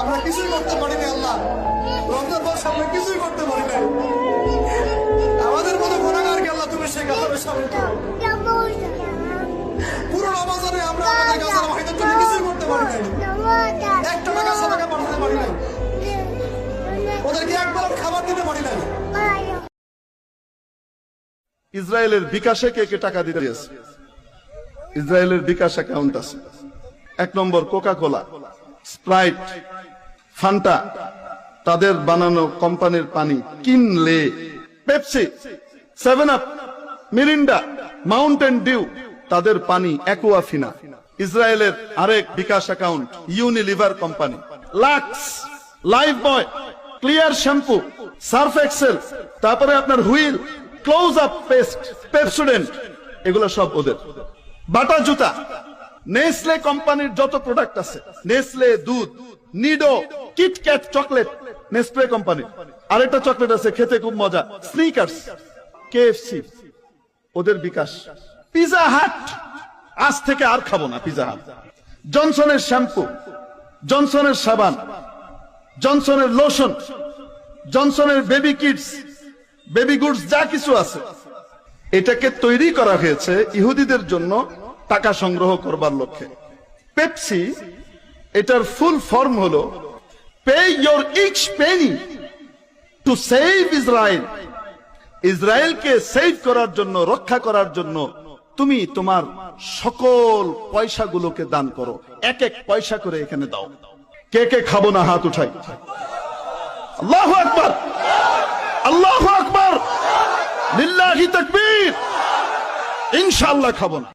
আমরা কিছুই করতে পারিনি আল্লাহ, রমজান মাস আমরা কিছুই করতে পারি নাই। আমাদের মতো গুনাহগারকে আল্লাহ তুমি সেই কাতারে শামিল করো। পুরো রমজানে আমরা আমাদের গাছের ওয়াহিদের জন্য কিছুই করতে পারি নাই, একটা টাকা সাদাকা পাঠাতে পারি নাই, ওদেরকে একবার খাবার দিতে পারি নাই। ইসরায়েলের বিকাশে কে কে টাকা দিতে দিয়েছে? ইসরায়েলের বিকাশ অ্যাকাউন্ট আছে। 1 নম্বর কোকা কোলা, স্প্রাইট, ফান্টা, তাদের বানানো কোম্পানির পানি কিনলে, Pepsi, 7 Up, Mirinda, Mountain Dew, তাদের পানি অ্যাকুয়াফিনা। ইসরায়েলের আরেক bKash account Unilever company, Lux, Lifebuoy, Clear shampoo, Surf Excel, তারপরে আপনার Wheel, Close Up paste, Pepsodent, এগুলো সব ওদের। বাটা জুতা, নেসলে কোম্পানির যত প্রোডাক্ট আছে, নেসলে দুধ, নিডো, কিটক্যাট চকলেট, নেসপ্রে কোম্পানি। আরেকটা চকলেট আছে খেতে খুব মজা, স্নিকার্স, কেএফসি, ওদের বিকাশ। পিজা হাট, আজ থেকে আর খাবো না পিজা হাট। জনসনের শ্যাম্পু, জনসনের সাবান, জনসনের লোশন, জনসনের বেবি কিডস, বেবি গুডস, যা কিছু আছে, এটাকে তৈরি করা হয়েছে ইহুদিদের জন্য টাকা সংগ্রহ করবার লক্ষ্যে। পেপসি, এটার ফুল ফর্ম হলো pay your each penny to save Israel. ইসরায়েলকে সেভ করার জন্য, রক্ষা করার জন্য তুমি তোমার সকল পয়সাগুলোকে দান করো, এক এক পয়সা করে এখানে দাও। কে কে খাবো না হাত উঠাই। আল্লাহু আকবার, আল্লাহু আকবার, লিল্লাহি তাকবীর। ইনশাআল্লাহ খাবো না।